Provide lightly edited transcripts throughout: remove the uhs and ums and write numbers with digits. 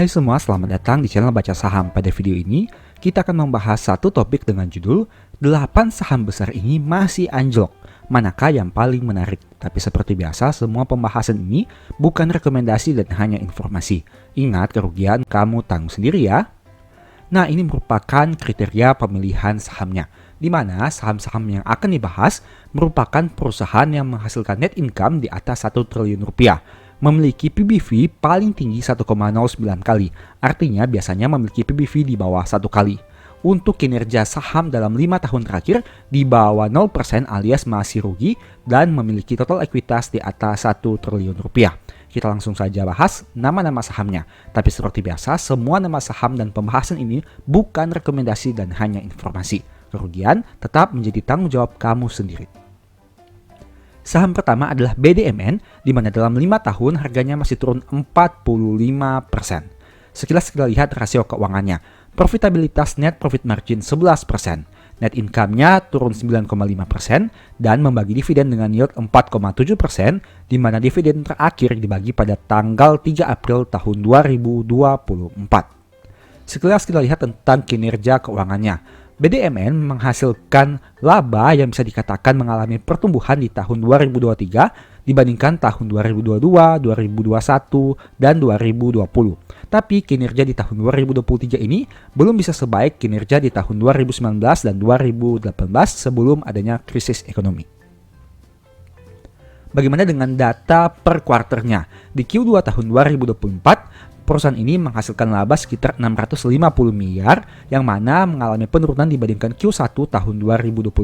Hai semua, selamat datang di channel Baca Saham. Pada video ini, kita akan membahas satu topik dengan judul 8 saham besar ini masih anjlok. Manakah yang paling menarik? Tapi seperti biasa, semua pembahasan ini bukan rekomendasi dan hanya informasi. Ingat, kerugian kamu tanggung sendiri ya. Nah, ini merupakan kriteria pemilihan sahamnya, di mana saham-saham yang akan dibahas merupakan perusahaan yang menghasilkan net income di atas 1 triliun rupiah. Memiliki PBV paling tinggi 1,09 kali, artinya biasanya memiliki PBV di bawah 1 kali. Untuk kinerja saham dalam 5 tahun terakhir di bawah 0% alias masih rugi dan memiliki total ekuitas di atas 1 triliun rupiah. Kita langsung saja bahas nama-nama sahamnya. Tapi seperti biasa, semua nama saham dan pembahasan ini bukan rekomendasi dan hanya informasi. Kerugian tetap menjadi tanggung jawab kamu sendiri. Saham pertama adalah BDMN, di mana dalam 5 tahun harganya masih turun 45%. Sekilas kita lihat rasio keuangannya. Profitabilitas net profit margin 11%. Net income-nya turun 9,5% dan membagi dividen dengan yield 4,7%, di mana dividen terakhir dibagi pada tanggal 3 April tahun 2024. Sekilas kita lihat tentang kinerja keuangannya. BDMN menghasilkan laba yang bisa dikatakan mengalami pertumbuhan di tahun 2023 dibandingkan tahun 2022, 2021, dan 2020. Tapi kinerja di tahun 2023 ini belum bisa sebaik kinerja di tahun 2019 dan 2018 sebelum adanya krisis ekonomi. Bagaimana dengan data per kuarternya? Di Q2 tahun 2024, perusahaan ini menghasilkan laba sekitar 650 miliar yang mana mengalami penurunan dibandingkan Q1 tahun 2024,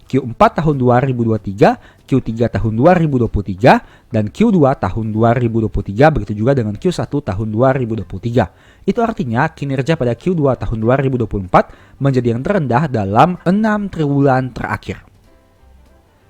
Q4 tahun 2023, Q3 tahun 2023, dan Q2 tahun 2023, begitu juga dengan Q1 tahun 2023. Itu artinya kinerja pada Q2 tahun 2024 menjadi yang terendah dalam 6 triwulan terakhir.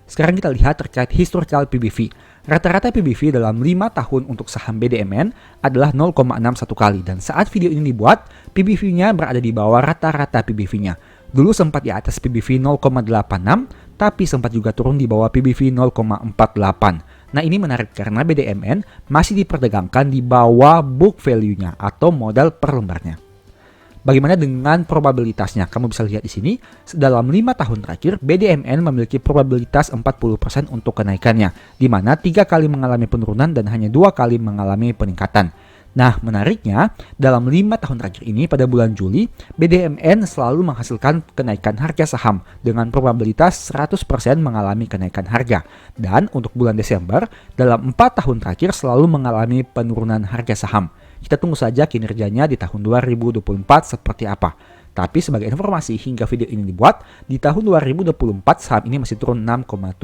Sekarang kita lihat terkait historical PBV. Rata-rata PBV dalam 5 tahun untuk saham BDMN adalah 0,61 kali. Dan saat video ini dibuat, PBV-nya berada di bawah rata-rata PBV-nya. Dulu sempat di atas PBV 0,86, tapi sempat juga turun di bawah PBV 0,48. Nah, ini menarik karena BDMN masih diperdagangkan di bawah book value-nya atau modal per lembarnya. Bagaimana dengan probabilitasnya? Kamu bisa lihat di sini, dalam 5 tahun terakhir, BDMN memiliki probabilitas 40% untuk kenaikannya, di mana 3 kali mengalami penurunan dan hanya 2 kali mengalami peningkatan. Nah, menariknya, dalam 5 tahun terakhir ini, pada bulan Juli, BDMN selalu menghasilkan kenaikan harga saham dengan probabilitas 100% mengalami kenaikan harga. Dan untuk bulan Desember, dalam 4 tahun terakhir selalu mengalami penurunan harga saham. Kita tunggu saja kinerjanya di tahun 2024 seperti apa. Tapi sebagai informasi hingga video ini dibuat, di tahun 2024 saham ini masih turun 6,7%.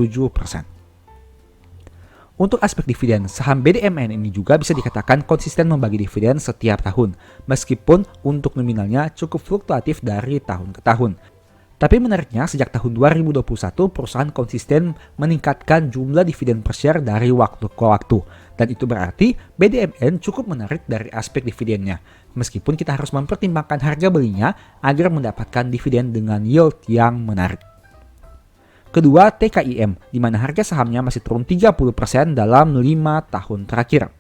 Untuk aspek dividen, saham BDMN ini juga bisa dikatakan konsisten membagi dividen setiap tahun, meskipun untuk nominalnya cukup fluktuatif dari tahun ke tahun. Tapi menariknya, sejak tahun 2021, perusahaan konsisten meningkatkan jumlah dividen per share dari waktu ke waktu. Dan itu berarti BDMN cukup menarik dari aspek dividennya. Meskipun kita harus mempertimbangkan harga belinya agar mendapatkan dividen dengan yield yang menarik. Kedua, TKIM, di mana harga sahamnya masih turun 30% dalam 5 tahun terakhir.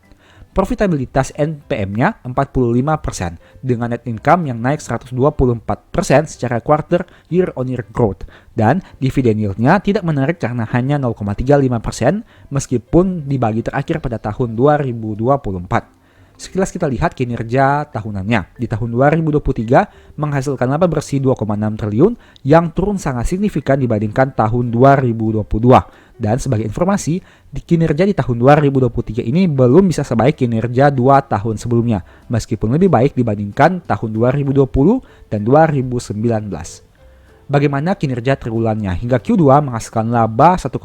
Profitabilitas NPM-nya 45% dengan net income yang naik 124% secara quarter year on year growth, dan dividen yield-nya tidak menarik karena hanya 0,35% meskipun dibagi terakhir pada tahun 2024. Sekilas kita lihat kinerja tahunannya. Di tahun 2023 menghasilkan laba bersih 2,6 triliun yang turun sangat signifikan dibandingkan tahun 2022. Dan sebagai informasi, kinerja di tahun 2023 ini belum bisa sebaik kinerja 2 tahun sebelumnya, meskipun lebih baik dibandingkan tahun 2020 dan 2019. Bagaimana kinerja triwulannya? Hingga Q2 menghasilkan laba 1,8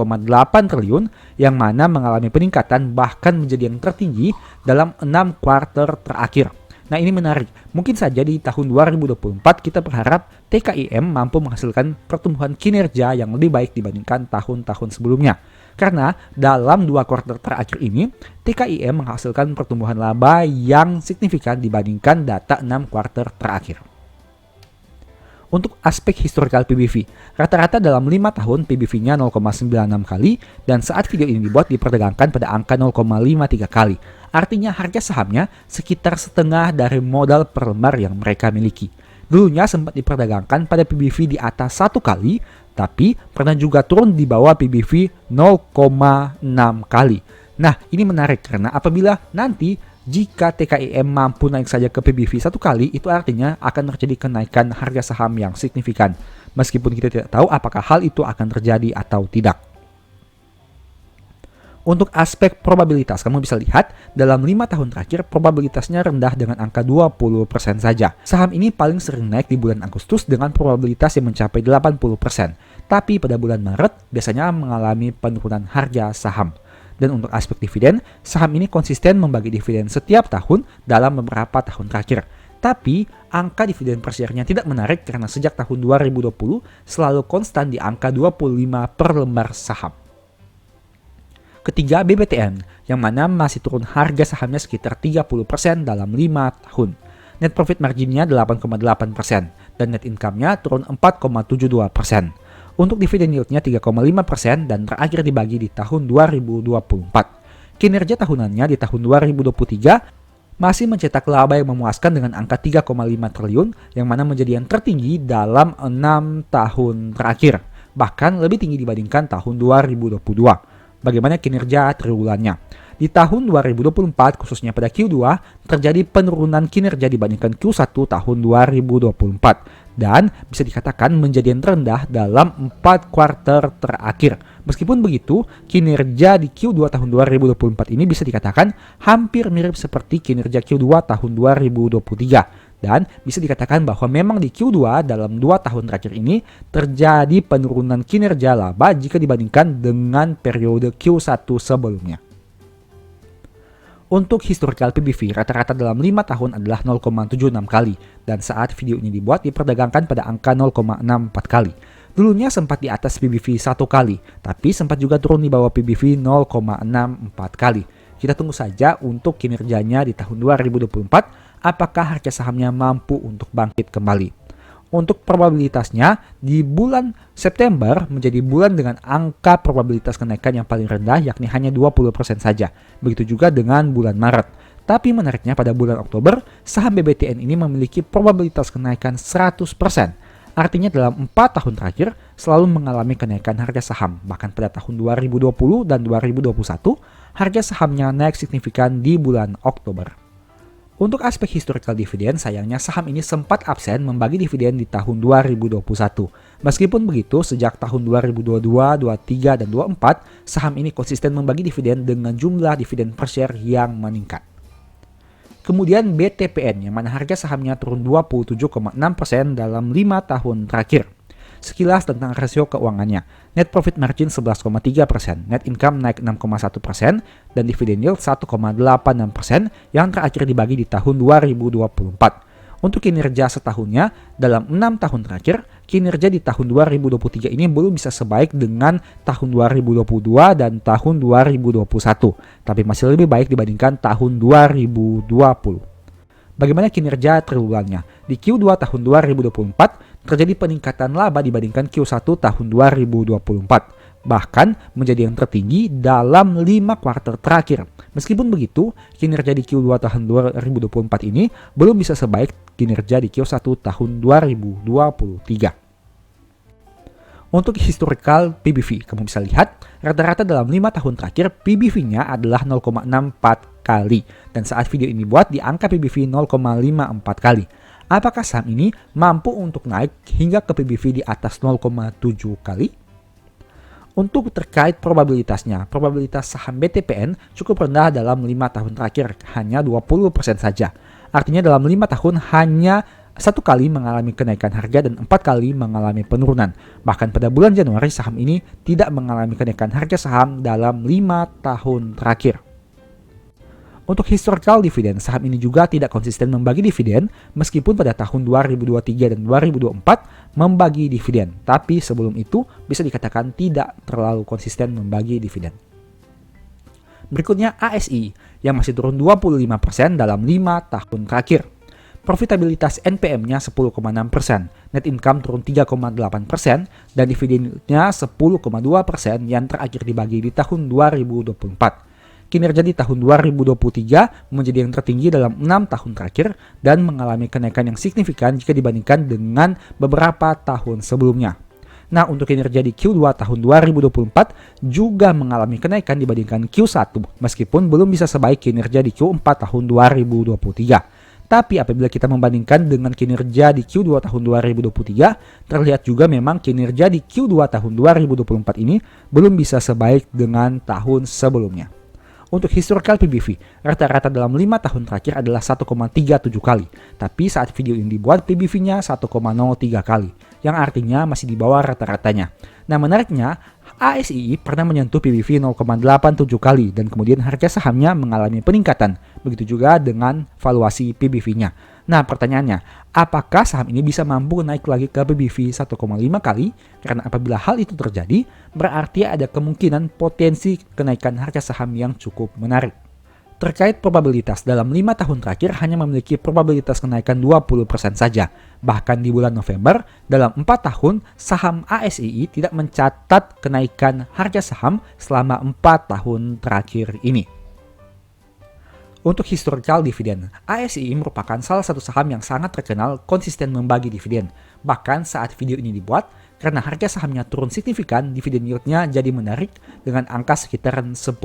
triliun yang mana mengalami peningkatan bahkan menjadi yang tertinggi dalam 6 kuartal terakhir. Nah, ini menarik. Mungkin saja di tahun 2024 kita berharap TKIM mampu menghasilkan pertumbuhan kinerja yang lebih baik dibandingkan tahun-tahun sebelumnya. Karena dalam 2 kuartal terakhir ini, TKIM menghasilkan pertumbuhan laba yang signifikan dibandingkan data 6 kuartal terakhir. Untuk aspek historical PBV, rata-rata dalam 5 tahun PBV-nya 0,96 kali dan saat video ini dibuat diperdagangkan pada angka 0,53 kali. Artinya harga sahamnya sekitar setengah dari modal per lembar yang mereka miliki. Dulunya sempat diperdagangkan pada PBV di atas 1 kali, tapi pernah juga turun di bawah PBV 0,6 kali. Nah, ini menarik karena apabila nanti jika TKIM mampu naik saja ke PBV 1 kali, itu artinya akan terjadi kenaikan harga saham yang signifikan. Meskipun kita tidak tahu apakah hal itu akan terjadi atau tidak. Untuk aspek probabilitas, kamu bisa lihat dalam 5 tahun terakhir probabilitasnya rendah dengan angka 20% saja. Saham ini paling sering naik di bulan Agustus dengan probabilitas yang mencapai 80%. Tapi pada bulan Maret biasanya mengalami penurunan harga saham. Dan untuk aspek dividen, saham ini konsisten membagi dividen setiap tahun dalam beberapa tahun terakhir. Tapi, angka dividen per share-nya tidak menarik karena sejak tahun 2020 selalu konstan di angka 25 per lembar saham. Ketiga, BBTN, yang mana masih turun harga sahamnya sekitar 30% dalam 5 tahun. Net profit marginnya 8,8% dan net income-nya turun 4,72%. Untuk dividen yield-nya 3,5% dan terakhir dibagi di tahun 2024. Kinerja tahunannya di tahun 2023 masih mencetak laba yang memuaskan dengan angka 3,5 triliun yang mana menjadi yang tertinggi dalam 6 tahun terakhir. Bahkan lebih tinggi dibandingkan tahun 2022. Bagaimana kinerja triwulannya? Di tahun 2024, khususnya pada Q2, terjadi penurunan kinerja dibandingkan Q1 tahun 2024. Dan bisa dikatakan menjadi yang terendah dalam 4 kuartal terakhir. Meskipun begitu, kinerja di Q2 tahun 2024 ini bisa dikatakan hampir mirip seperti kinerja Q2 tahun 2023. Dan bisa dikatakan bahwa memang di Q2 dalam 2 tahun terakhir ini terjadi penurunan kinerja laba jika dibandingkan dengan periode Q1 sebelumnya. Untuk historical PBV, rata-rata dalam 5 tahun adalah 0,76 kali, dan saat video ini dibuat diperdagangkan pada angka 0,64 kali. Dulunya sempat di atas PBV 1 kali, tapi sempat juga turun di bawah PBV 0,64 kali. Kita tunggu saja untuk kinerjanya di tahun 2024, apakah harga sahamnya mampu untuk bangkit kembali. Untuk probabilitasnya, di bulan September menjadi bulan dengan angka probabilitas kenaikan yang paling rendah, yakni hanya 20% saja. Begitu juga dengan bulan Maret. Tapi menariknya pada bulan Oktober, saham BBTN ini memiliki probabilitas kenaikan 100%. Artinya dalam 4 tahun terakhir selalu mengalami kenaikan harga saham. Bahkan pada tahun 2020 dan 2021, harga sahamnya naik signifikan di bulan Oktober. Untuk aspek historical dividend, sayangnya saham ini sempat absen membagi dividen di tahun 2021. Meskipun begitu, sejak tahun 2022, 2023, dan 2024, saham ini konsisten membagi dividen dengan jumlah dividen per share yang meningkat. Kemudian BTPN, yang mana harga sahamnya turun 27,6% dalam 5 tahun terakhir. Sekilas tentang rasio keuangannya, net profit margin 11,3%, net income naik 6,1%, dan dividend yield 1,86% yang terakhir dibagi di tahun 2024. Untuk kinerja setahunnya, dalam 6 tahun terakhir, kinerja di tahun 2023 ini belum bisa sebaik dengan tahun 2022 dan tahun 2021, tapi masih lebih baik dibandingkan tahun 2020. Bagaimana kinerja triwulannya? Di Q2 tahun 2024 terjadi peningkatan laba dibandingkan Q1 tahun 2024. Bahkan menjadi yang tertinggi dalam 5 kuartal terakhir. Meskipun begitu, kinerja di Q2 tahun 2024 ini belum bisa sebaik kinerja di Q1 tahun 2023. Untuk historical PBV, kamu bisa lihat rata-rata dalam 5 tahun terakhir PBV-nya adalah 0,64 kali. Dan saat video ini buat di angka PBV 0,54 kali. Apakah saham ini mampu untuk naik hingga ke PBV di atas 0,7 kali? Untuk terkait probabilitasnya, probabilitas saham BTPN cukup rendah dalam 5 tahun terakhir, hanya 20% saja. Artinya dalam 5 tahun hanya 1 kali mengalami kenaikan harga dan 4 kali mengalami penurunan. Bahkan pada bulan Januari saham ini tidak mengalami kenaikan harga saham dalam 5 tahun terakhir. Untuk historical dividend, saham ini juga tidak konsisten membagi dividen meskipun pada tahun 2023 dan 2024 membagi dividen. Tapi sebelum itu bisa dikatakan tidak terlalu konsisten membagi dividen. Berikutnya ASI yang masih turun 25% dalam 5 tahun terakhir. Profitabilitas NPM-nya 10,6%, net income turun 3,8%, dan dividennya 10,2% yang terakhir dibagi di tahun 2024. Kinerja di tahun 2023 menjadi yang tertinggi dalam 6 tahun terakhir dan mengalami kenaikan yang signifikan jika dibandingkan dengan beberapa tahun sebelumnya. Nah, untuk kinerja di Q2 tahun 2024 juga mengalami kenaikan dibandingkan Q1 meskipun belum bisa sebaik kinerja di Q4 tahun 2023. Tapi apabila kita membandingkan dengan kinerja di Q2 tahun 2023, terlihat juga memang kinerja di Q2 tahun 2024 ini belum bisa sebaik dengan tahun sebelumnya. Untuk historical PBV, rata-rata dalam 5 tahun terakhir adalah 1,37 kali. Tapi saat video ini dibuat, PBV-nya 1,03 kali, yang artinya masih di bawah rata-ratanya. Nah, menariknya, ASII pernah menyentuh PBV 0,87 kali dan kemudian harga sahamnya mengalami peningkatan. Begitu juga dengan valuasi PBV-nya. Nah, pertanyaannya, apakah saham ini bisa mampu naik lagi ke PBV 1,5 kali? Karena apabila hal itu terjadi, berarti ada kemungkinan potensi kenaikan harga saham yang cukup menarik. Terkait probabilitas, dalam 5 tahun terakhir hanya memiliki probabilitas kenaikan 20% saja. Bahkan di bulan November, dalam 4 tahun, saham ASII tidak mencatat kenaikan harga saham selama 4 tahun terakhir ini. Untuk historical dividen, ASII merupakan salah satu saham yang sangat terkenal konsisten membagi dividen. Bahkan saat video ini dibuat, karena harga sahamnya turun signifikan, dividen yield-nya jadi menarik dengan angka sekitaran 10%.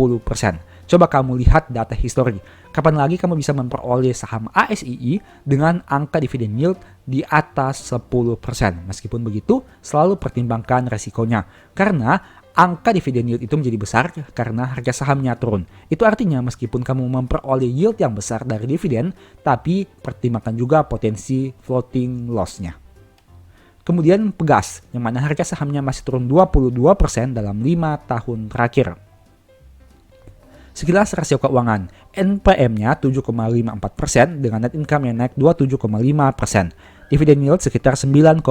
Coba kamu lihat data histori. Kapan lagi kamu bisa memperoleh saham ASII dengan angka dividen yield di atas 10%. Meskipun begitu, selalu pertimbangkan resikonya. Karena angka dividen yield itu menjadi besar karena harga sahamnya turun. Itu artinya meskipun kamu memperoleh yield yang besar dari dividen, tapi pertimbangkan juga potensi floating loss-nya. Kemudian Pegas, yang mana harga sahamnya masih turun 22% dalam 5 tahun terakhir. Sekilas rasio keuangan, NPM-nya 7,54% dengan net income yang naik 27,5%. Dividen yield sekitar 9,7%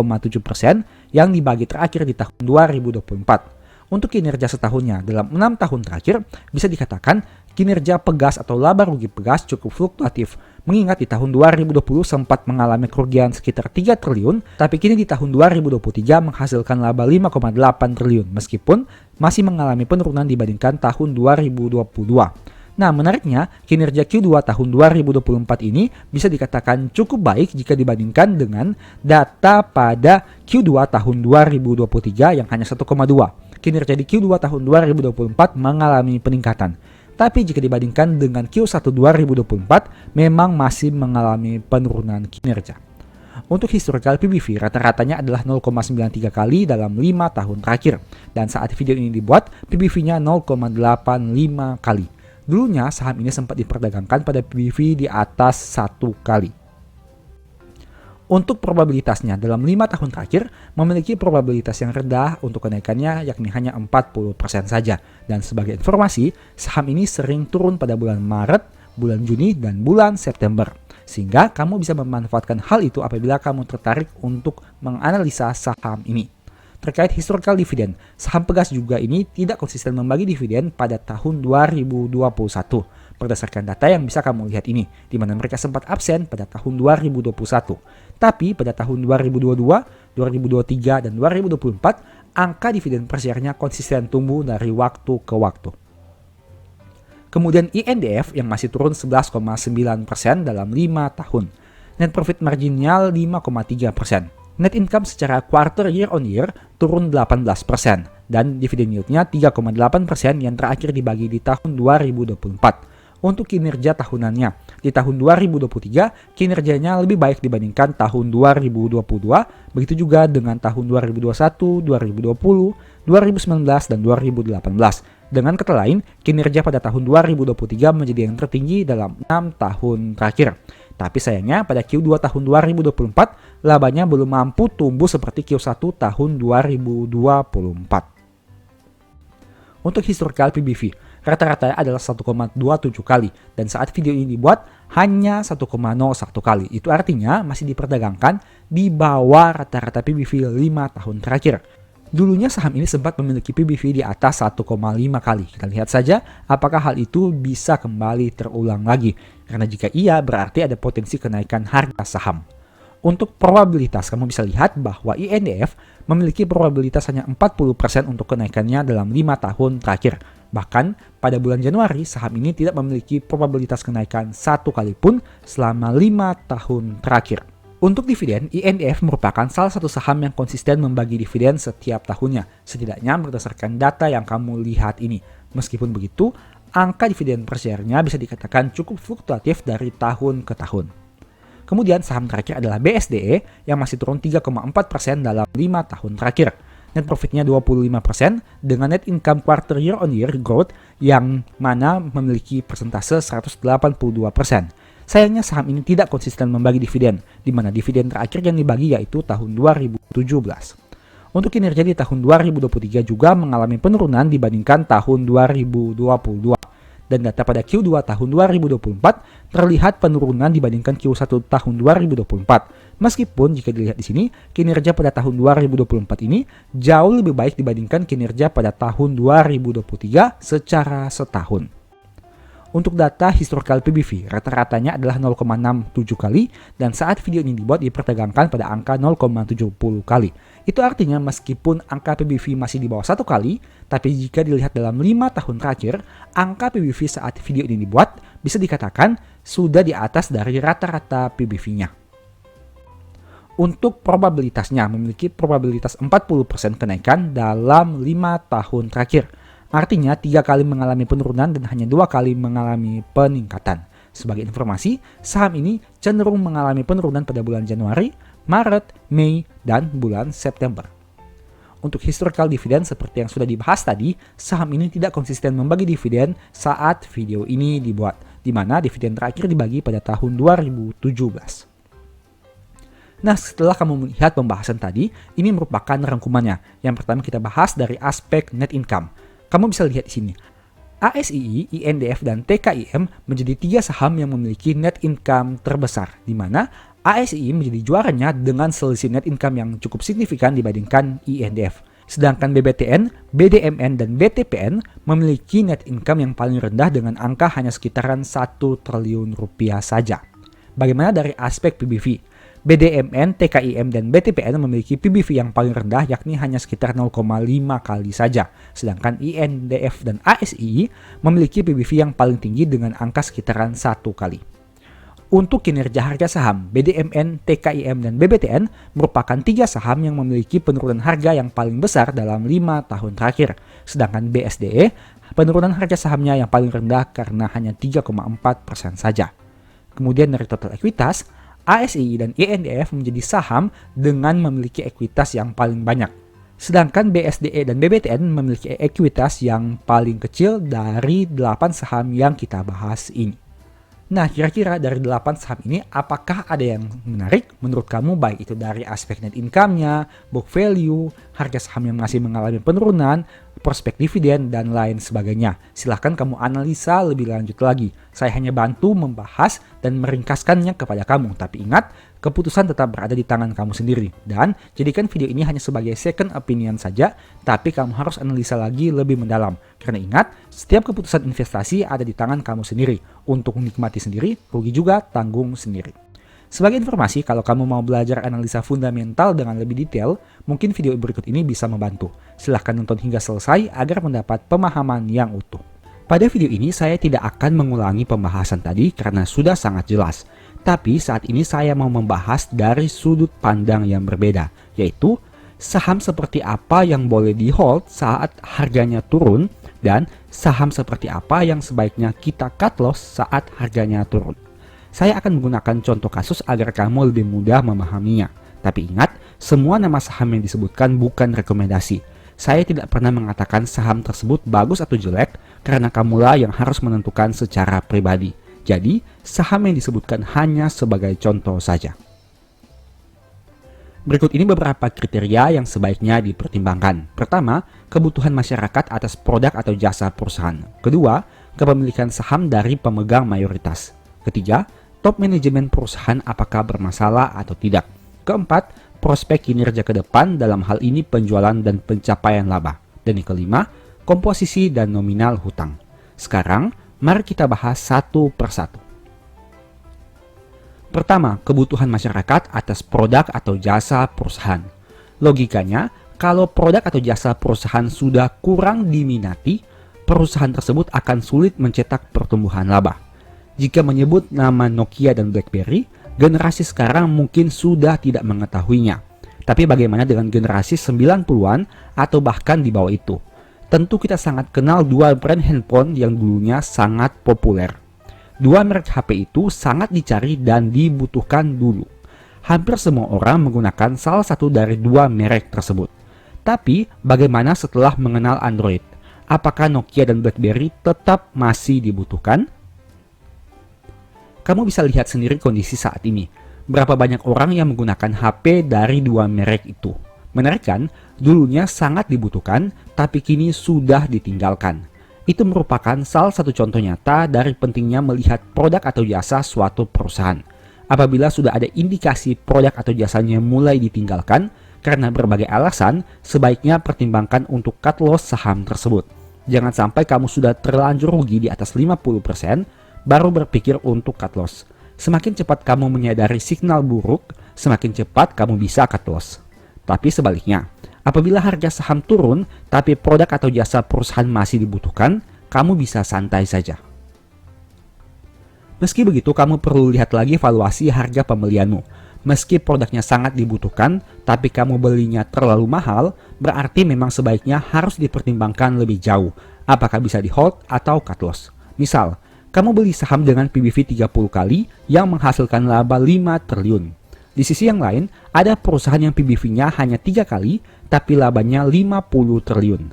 yang dibagi terakhir di tahun 2024. Untuk kinerja setahunnya dalam 6 tahun terakhir, bisa dikatakan kinerja Pegas atau laba rugi Pegas cukup fluktuatif. Mengingat di tahun 2020 sempat mengalami kerugian sekitar 3 triliun, tapi kini di tahun 2023 menghasilkan laba 5,8 triliun meskipun masih mengalami penurunan dibandingkan tahun 2022. Nah, menariknya, kinerja Q2 tahun 2024 ini bisa dikatakan cukup baik jika dibandingkan dengan data pada Q2 tahun 2023 yang hanya 1,2. Kinerja di Q2 tahun 2024 mengalami peningkatan. Tapi jika dibandingkan dengan Q1 2024, memang masih mengalami penurunan kinerja. Untuk historical PBV, rata-ratanya adalah 0,93 kali dalam 5 tahun terakhir. Dan saat video ini dibuat, PBV-nya 0,85 kali. Dulunya saham ini sempat diperdagangkan pada PBV di atas 1 kali. Untuk probabilitasnya dalam 5 tahun terakhir memiliki probabilitas yang rendah untuk kenaikannya yakni hanya 40% saja. Dan sebagai informasi, saham ini sering turun pada bulan Maret, bulan Juni, dan bulan September. Sehingga kamu bisa memanfaatkan hal itu apabila kamu tertarik untuk menganalisa saham ini. Terkait historical dividend, saham Pegas juga ini tidak konsisten membagi dividen pada tahun 2021. Berdasarkan data yang bisa kamu lihat ini, di mana mereka sempat absen pada tahun 2021. Tapi pada tahun 2022, 2023, dan 2024, angka dividen per share-nya konsisten tumbuh dari waktu ke waktu. Kemudian INDF yang masih turun 11,9% dalam 5 tahun. Net profit marginnya 5,3%. Net income secara quarter year on year turun 18% dan dividen yield-nya 3,8% yang terakhir dibagi di tahun 2024. Untuk kinerja tahunannya, di tahun 2023 kinerjanya lebih baik dibandingkan tahun 2022, begitu juga dengan tahun 2021, 2020, 2019, dan 2018. Dengan kata lain, kinerja pada tahun 2023 menjadi yang tertinggi dalam 6 tahun terakhir. Tapi sayangnya pada Q2 tahun 2024, labanya belum mampu tumbuh seperti Q1 tahun 2024. Untuk historical PBV, rata-rata adalah 1,27 kali dan saat video ini dibuat hanya 1,01 kali. Itu artinya masih diperdagangkan di bawah rata-rata PBV 5 tahun terakhir. Dulunya saham ini sempat memiliki PBV di atas 1,5 kali. Kita lihat saja apakah hal itu bisa kembali terulang lagi. Karena jika iya, berarti ada potensi kenaikan harga saham. Untuk probabilitas, kamu bisa lihat bahwa INDF memiliki probabilitas hanya 40% untuk kenaikannya dalam 5 tahun terakhir. Bahkan pada bulan Januari, saham ini tidak memiliki probabilitas kenaikan satu kali pun selama 5 tahun terakhir. Untuk dividen, INDF merupakan salah satu saham yang konsisten membagi dividen setiap tahunnya, setidaknya berdasarkan data yang kamu lihat ini. Meskipun begitu, angka dividen per share-nya bisa dikatakan cukup fluktuatif dari tahun ke tahun. Kemudian saham terakhir adalah BSDE yang masih turun 3,4% dalam 5 tahun terakhir. Net profitnya 25% dengan net income quarter year on year growth yang mana memiliki persentase 182%. Sayangnya saham ini tidak konsisten membagi dividen, di mana dividen terakhir yang dibagi yaitu tahun 2017. Untuk kinerja di tahun 2023 juga mengalami penurunan dibandingkan tahun 2022. Dan data pada Q2 tahun 2024 terlihat penurunan dibandingkan Q1 tahun 2024. Meskipun jika dilihat di sini, kinerja pada tahun 2024 ini jauh lebih baik dibandingkan kinerja pada tahun 2023 secara setahun. Untuk data historical PBV, rata-ratanya adalah 0,67 kali dan saat video ini dibuat diperdagangkan pada angka 0,70 kali. Itu artinya meskipun angka PBV masih di bawah 1 kali, tapi jika dilihat dalam 5 tahun terakhir, angka PBV saat video ini dibuat bisa dikatakan sudah di atas dari rata-rata PBV-nya. Untuk probabilitasnya memiliki probabilitas 40% kenaikan dalam 5 tahun terakhir. Artinya 3 kali mengalami penurunan dan hanya 2 kali mengalami peningkatan. Sebagai informasi, saham ini cenderung mengalami penurunan pada bulan Januari, Maret, Mei, dan bulan September. Untuk historical dividend seperti yang sudah dibahas tadi, saham ini tidak konsisten membagi dividen saat video ini dibuat, di mana dividen terakhir dibagi pada tahun 2017. Nah, setelah kamu melihat pembahasan tadi, ini merupakan rangkumannya. Yang pertama kita bahas dari aspek net income. Kamu bisa lihat di sini. ASII, INDF, dan TKIM menjadi 3 saham yang memiliki net income terbesar, di mana ASII menjadi juaranya dengan selisih net income yang cukup signifikan dibandingkan INDF. Sedangkan BBTN, BDMN, dan BTPN memiliki net income yang paling rendah dengan angka hanya sekitaran 1 triliun rupiah saja. Bagaimana dari aspek PBV? BDMN, TKIM, dan BTPN memiliki PBV yang paling rendah yakni hanya sekitar 0,5 kali saja. Sedangkan INDF dan ASII memiliki PBV yang paling tinggi dengan angka sekitaran 1 kali. Untuk kinerja harga saham, BDMN, TKIM, dan BBTN merupakan 3 saham yang memiliki penurunan harga yang paling besar dalam 5 tahun terakhir. Sedangkan BSDE, penurunan harga sahamnya yang paling rendah karena hanya 3,4% saja. Kemudian dari total ekuitas, ASII dan INDF menjadi saham dengan memiliki ekuitas yang paling banyak. Sedangkan BSDE dan BBTN memiliki ekuitas yang paling kecil dari 8 saham yang kita bahas ini. Nah, kira-kira dari 8 saham ini, apakah ada yang menarik menurut kamu, baik itu dari aspek net income-nya, book value, harga saham yang masih mengalami penurunan, prospek dividen, dan lain sebagainya? Silahkan kamu analisa lebih lanjut lagi. Saya hanya bantu membahas dan meringkaskannya kepada kamu. Tapi ingat, keputusan tetap berada di tangan kamu sendiri. Dan jadikan video ini hanya sebagai second opinion saja, tapi kamu harus analisa lagi lebih mendalam. Karena ingat, setiap keputusan investasi ada di tangan kamu sendiri. Untuk menikmati sendiri, rugi juga tanggung sendiri. Sebagai informasi, kalau kamu mau belajar analisa fundamental dengan lebih detail, mungkin video berikut ini bisa membantu. Silahkan nonton hingga selesai agar mendapat pemahaman yang utuh. Pada video ini saya tidak akan mengulangi pembahasan tadi karena sudah sangat jelas. Tapi saat ini saya mau membahas dari sudut pandang yang berbeda, yaitu saham seperti apa yang boleh di hold saat harganya turun dan saham seperti apa yang sebaiknya kita cut loss saat harganya turun. Saya akan menggunakan contoh kasus agar kamu lebih mudah memahaminya. Tapi ingat, semua nama saham yang disebutkan bukan rekomendasi. Saya tidak pernah mengatakan saham tersebut bagus atau jelek karena kamulah yang harus menentukan secara pribadi. Jadi, saham yang disebutkan hanya sebagai contoh saja. Berikut ini beberapa kriteria yang sebaiknya dipertimbangkan. Pertama, kebutuhan masyarakat atas produk atau jasa perusahaan. Kedua, kepemilikan saham dari pemegang mayoritas. Ketiga, top manajemen perusahaan apakah bermasalah atau tidak. Keempat, prospek kinerja ke depan, dalam hal ini penjualan dan pencapaian laba. Dan yang kelima, komposisi dan nominal hutang. Sekarang, mari kita bahas satu persatu. Pertama, kebutuhan masyarakat atas produk atau jasa perusahaan. Logikanya, kalau produk atau jasa perusahaan sudah kurang diminati, perusahaan tersebut akan sulit mencetak pertumbuhan laba. Jika menyebut nama Nokia dan BlackBerry, generasi sekarang mungkin sudah tidak mengetahuinya. Tapi bagaimana dengan generasi 90-an atau bahkan di bawah itu? Tentu kita sangat kenal dua brand handphone yang dulunya sangat populer. Dua merek HP itu sangat dicari dan dibutuhkan dulu. Hampir semua orang menggunakan salah satu dari dua merek tersebut. Tapi bagaimana setelah mengenal Android? Apakah Nokia dan BlackBerry tetap masih dibutuhkan? Kamu bisa lihat sendiri kondisi saat ini. Berapa banyak orang yang menggunakan HP dari dua merek itu. Menarik kan? Dulunya sangat dibutuhkan, tapi kini sudah ditinggalkan. Itu merupakan salah satu contoh nyata dari pentingnya melihat produk atau jasa suatu perusahaan. Apabila sudah ada indikasi produk atau jasanya mulai ditinggalkan, karena berbagai alasan, sebaiknya pertimbangkan untuk cut loss saham tersebut. Jangan sampai kamu sudah terlanjur rugi di atas 50%, baru berpikir untuk cut loss. Semakin cepat kamu menyadari signal buruk, semakin cepat kamu bisa cut loss. Tapi sebaliknya, apabila harga saham turun, tapi produk atau jasa perusahaan masih dibutuhkan, kamu bisa santai saja. Meski begitu, kamu perlu lihat lagi valuasi harga pembelianmu. Meski produknya sangat dibutuhkan, tapi kamu belinya terlalu mahal, berarti memang sebaiknya harus dipertimbangkan lebih jauh, apakah bisa di hold atau cut loss. Misal, kamu beli saham dengan PBV 30 kali yang menghasilkan laba 5 triliun. Di sisi yang lain, ada perusahaan yang PBV-nya hanya 3 kali, tapi labanya 50 triliun.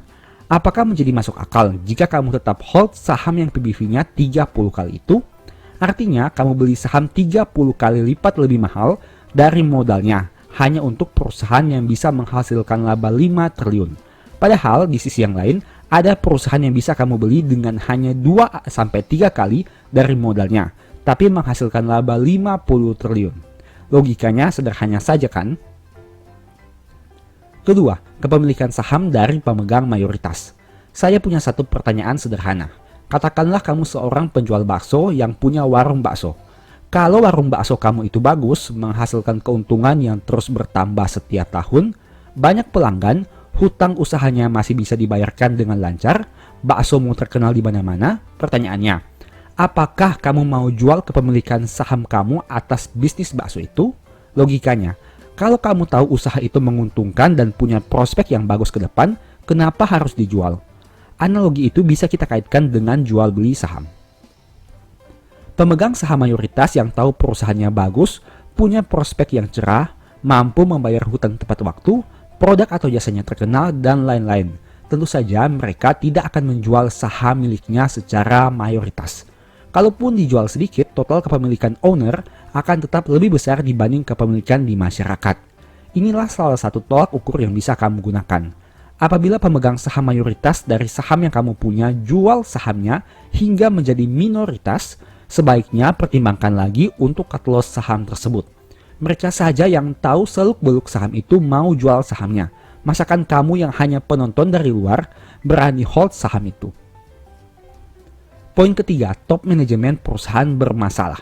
Apakah menjadi masuk akal jika kamu tetap hold saham yang PBV-nya 30 kali itu? Artinya, kamu beli saham 30 kali lipat lebih mahal dari modalnya, hanya untuk perusahaan yang bisa menghasilkan laba 5 triliun. Padahal, di sisi yang lain, ada perusahaan yang bisa kamu beli dengan hanya 2-3 kali dari modalnya, tapi menghasilkan laba 50 triliun. Logikanya sederhana saja kan? Kedua, kepemilikan saham dari pemegang mayoritas. Saya punya satu pertanyaan sederhana. Katakanlah kamu seorang penjual bakso yang punya warung bakso. Kalau warung bakso kamu itu bagus, menghasilkan keuntungan yang terus bertambah setiap tahun, banyak pelanggan, hutang usahanya masih bisa dibayarkan dengan lancar, baksomu terkenal di mana-mana, pertanyaannya, apakah kamu mau jual kepemilikan saham kamu atas bisnis bakso itu? Logikanya, kalau kamu tahu usaha itu menguntungkan dan punya prospek yang bagus ke depan, kenapa harus dijual? Analogi itu bisa kita kaitkan dengan jual beli saham. Pemegang saham mayoritas yang tahu perusahaannya bagus, punya prospek yang cerah, mampu membayar hutang tepat waktu, produk atau jasanya terkenal, dan lain-lain. Tentu saja mereka tidak akan menjual saham miliknya secara mayoritas. Kalaupun dijual sedikit, total kepemilikan owner akan tetap lebih besar dibanding kepemilikan di masyarakat. Inilah salah satu tolak ukur yang bisa kamu gunakan. Apabila pemegang saham mayoritas dari saham yang kamu punya jual sahamnya hingga menjadi minoritas, sebaiknya pertimbangkan lagi untuk cut loss saham tersebut. Mereka saja yang tahu seluk-beluk saham itu mau jual sahamnya. Masakan kamu yang hanya penonton dari luar berani hold saham itu? Poin ketiga, top manajemen perusahaan bermasalah.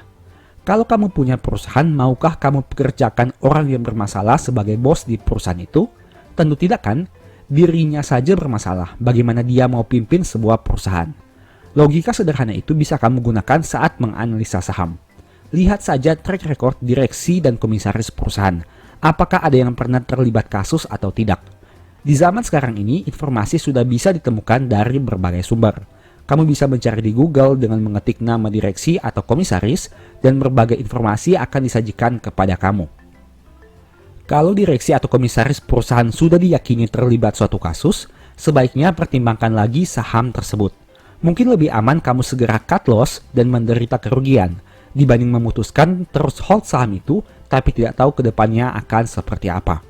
Kalau kamu punya perusahaan, maukah kamu pekerjakan orang yang bermasalah sebagai bos di perusahaan itu? Tentu tidak kan? Dirinya saja bermasalah, bagaimana dia mau pimpin sebuah perusahaan? Logika sederhana itu bisa kamu gunakan saat menganalisa saham. Lihat saja track record direksi dan komisaris perusahaan. Apakah ada yang pernah terlibat kasus atau tidak? Di zaman sekarang ini, informasi sudah bisa ditemukan dari berbagai sumber. Kamu bisa mencari di Google dengan mengetik nama direksi atau komisaris, dan berbagai informasi akan disajikan kepada kamu. Kalau direksi atau komisaris perusahaan sudah diyakini terlibat suatu kasus, sebaiknya pertimbangkan lagi saham tersebut. Mungkin lebih aman kamu segera cut loss dan menderita kerugian, dibanding memutuskan terus hold saham itu, tapi tidak tahu kedepannya akan seperti apa.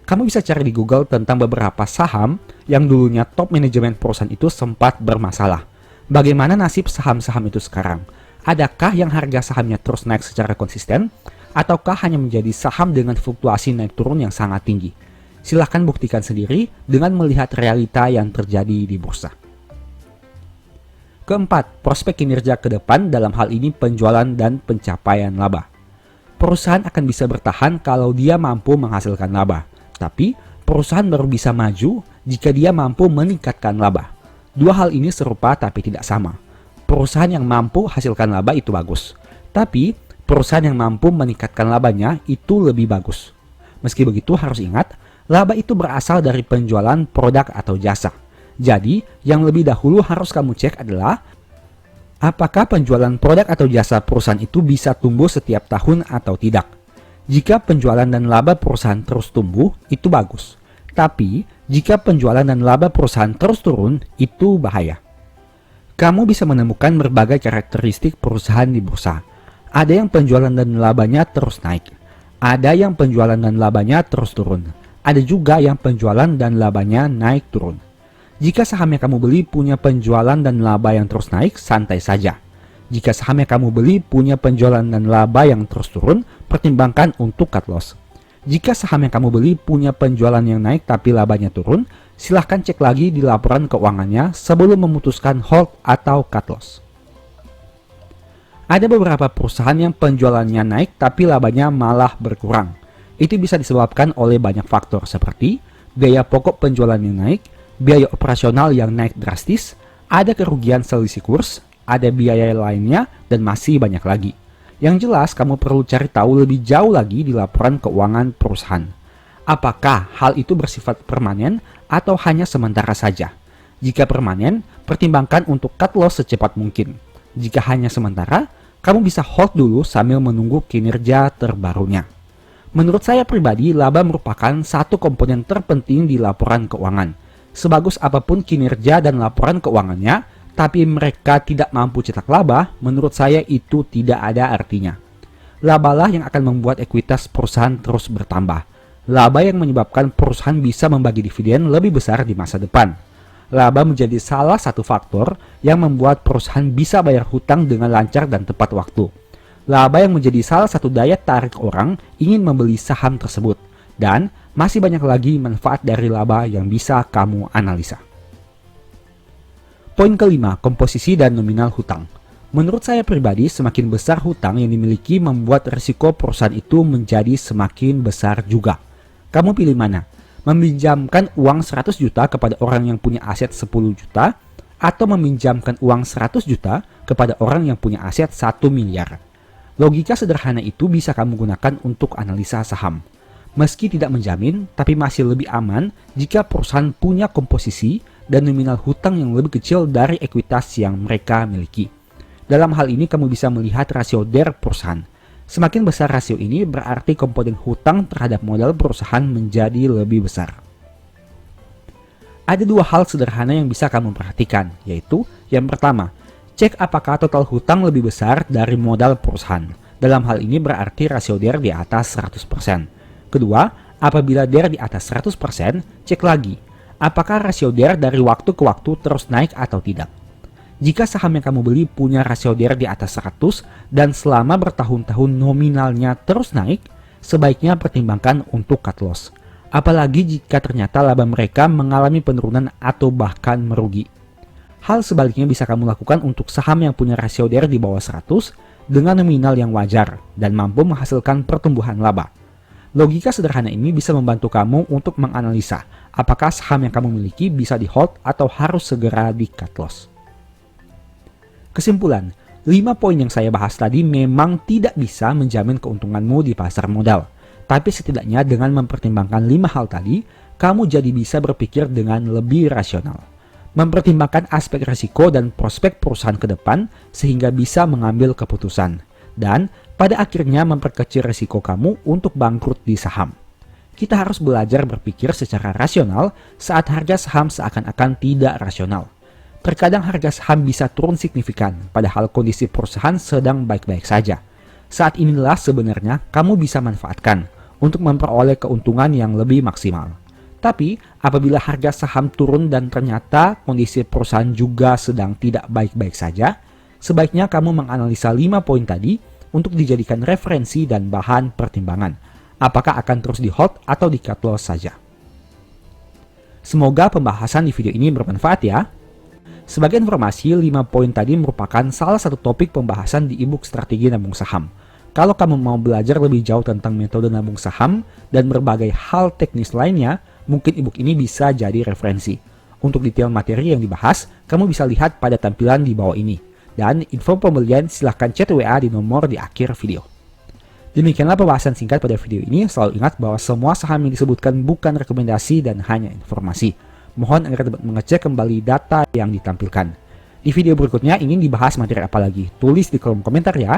Kamu bisa cari di Google tentang beberapa saham yang dulunya top manajemen perusahaan itu sempat bermasalah. Bagaimana nasib saham-saham itu sekarang? Adakah yang harga sahamnya terus naik secara konsisten? ataukah hanya menjadi saham dengan fluktuasi naik turun yang sangat tinggi? Silahkan buktikan sendiri dengan melihat realita yang terjadi di bursa. Keempat, prospek kinerja ke depan, dalam hal ini penjualan dan pencapaian laba. Perusahaan akan bisa bertahan kalau dia mampu menghasilkan laba, tapi perusahaan baru bisa maju jika dia mampu meningkatkan laba. Dua hal ini serupa tapi tidak sama. Perusahaan yang mampu hasilkan laba itu bagus, tapi perusahaan yang mampu meningkatkan labanya itu lebih bagus. Meski begitu, harus ingat, laba itu berasal dari penjualan produk atau jasa. Jadi, yang lebih dahulu harus kamu cek adalah apakah penjualan produk atau jasa perusahaan itu bisa tumbuh setiap tahun atau tidak. Jika penjualan dan laba perusahaan terus tumbuh, itu bagus. Tapi, jika penjualan dan laba perusahaan terus turun, itu bahaya. Kamu bisa menemukan berbagai karakteristik perusahaan di bursa. Ada yang penjualan dan labanya terus naik. Ada yang penjualan dan labanya terus turun. Ada juga yang penjualan dan labanya naik turun. Jika saham yang kamu beli punya penjualan dan laba yang terus naik, santai saja. Jika saham yang kamu beli punya penjualan dan laba yang terus turun, pertimbangkan untuk cut loss. Jika saham yang kamu beli punya penjualan yang naik tapi labanya turun, silahkan cek lagi di laporan keuangannya sebelum memutuskan hold atau cut loss. Ada beberapa perusahaan yang penjualannya naik tapi labanya malah berkurang. Itu bisa disebabkan oleh banyak faktor seperti biaya pokok penjualan yang naik, biaya operasional yang naik drastis, ada kerugian selisih kurs, ada biaya lainnya, dan masih banyak lagi. Yang jelas, kamu perlu cari tahu lebih jauh lagi di laporan keuangan perusahaan. Apakah hal itu bersifat permanen atau hanya sementara saja? Jika permanen, pertimbangkan untuk cut loss secepat mungkin. Jika hanya sementara, kamu bisa hold dulu sambil menunggu kinerja terbarunya. Menurut saya pribadi, laba merupakan satu komponen terpenting di laporan keuangan. Sebagus apapun kinerja dan laporan keuangannya, tapi mereka tidak mampu cetak laba, menurut saya itu tidak ada artinya. Labalah yang akan membuat ekuitas perusahaan terus bertambah. Laba yang menyebabkan perusahaan bisa membagi dividen lebih besar di masa depan. Laba menjadi salah satu faktor yang membuat perusahaan bisa bayar hutang dengan lancar dan tepat waktu. Laba yang menjadi salah satu daya tarik orang ingin membeli saham tersebut. Dan masih banyak lagi manfaat dari laba yang bisa kamu analisa. Poin kelima, komposisi dan nominal hutang. Menurut saya pribadi, semakin besar hutang yang dimiliki membuat risiko perusahaan itu menjadi semakin besar juga. Kamu pilih mana? Meminjamkan uang 100 juta kepada orang yang punya aset 10 juta atau meminjamkan uang 100 juta kepada orang yang punya aset 1 miliar. Logika sederhana itu bisa kamu gunakan untuk analisa saham. Meski tidak menjamin, tapi masih lebih aman jika perusahaan punya komposisi dan nominal hutang yang lebih kecil dari ekuitas yang mereka miliki. Dalam hal ini kamu bisa melihat rasio DER perusahaan. Semakin besar rasio ini berarti komponen hutang terhadap modal perusahaan menjadi lebih besar. Ada dua hal sederhana yang bisa kamu perhatikan, yaitu yang pertama, cek apakah total hutang lebih besar dari modal perusahaan. Dalam hal ini berarti rasio DER di atas 100%. Kedua, apabila DER di atas 100%, cek lagi, apakah rasio DER dari waktu ke waktu terus naik atau tidak. Jika saham yang kamu beli punya rasio DER di atas 100 dan selama bertahun-tahun nominalnya terus naik, sebaiknya pertimbangkan untuk cut loss. Apalagi jika ternyata laba mereka mengalami penurunan atau bahkan merugi. Hal sebaliknya bisa kamu lakukan untuk saham yang punya rasio DER di bawah 100 dengan nominal yang wajar dan mampu menghasilkan pertumbuhan laba. Logika sederhana ini bisa membantu kamu untuk menganalisa apakah saham yang kamu miliki bisa di hold atau harus segera di cut loss. Kesimpulan, 5 poin yang saya bahas tadi memang tidak bisa menjamin keuntunganmu di pasar modal. Tapi setidaknya dengan mempertimbangkan 5 hal tadi, kamu jadi bisa berpikir dengan lebih rasional. Mempertimbangkan aspek risiko dan prospek perusahaan ke depan sehingga bisa mengambil keputusan. Dan pada akhirnya memperkecil risiko kamu untuk bangkrut di saham. Kita harus belajar berpikir secara rasional saat harga saham seakan-akan tidak rasional. Terkadang harga saham bisa turun signifikan, padahal kondisi perusahaan sedang baik-baik saja. Saat inilah sebenarnya kamu bisa manfaatkan untuk memperoleh keuntungan yang lebih maksimal. Tapi, apabila harga saham turun dan ternyata kondisi perusahaan juga sedang tidak baik-baik saja, sebaiknya kamu menganalisa 5 poin tadi untuk dijadikan referensi dan bahan pertimbangan. Apakah akan terus di hold atau di cut loss saja? Semoga pembahasan di video ini bermanfaat ya. Sebagai informasi, 5 poin tadi merupakan salah satu topik pembahasan di ebook Strategi Nabung Saham. Kalau kamu mau belajar lebih jauh tentang metode nabung saham dan berbagai hal teknis lainnya, mungkin ebook ini bisa jadi referensi. Untuk detail materi yang dibahas, kamu bisa lihat pada tampilan di bawah ini. Dan info pembelian silahkan chat WA di nomor di akhir video. Demikianlah pembahasan singkat pada video ini. Selalu ingat bahwa semua saham yang disebutkan bukan rekomendasi dan hanya informasi. Mohon agar dapat mengecek kembali data yang ditampilkan. Di video berikutnya ingin dibahas materi apa lagi? Tulis di kolom komentar ya.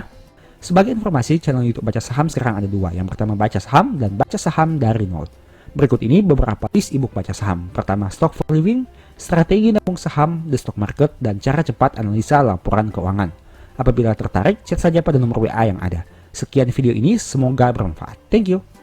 Sebagai informasi, channel YouTube Baca Saham sekarang ada 2. Yang pertama Baca Saham dan Baca Saham dari Nol. Berikut ini beberapa list ebook Baca Saham. Pertama, Stock for Living, Strategi Nabung Saham, The Stock Market, dan Cara Cepat Analisa Laporan Keuangan. Apabila tertarik, chat saja pada nomor WA yang ada. Sekian video ini, semoga bermanfaat. Thank you.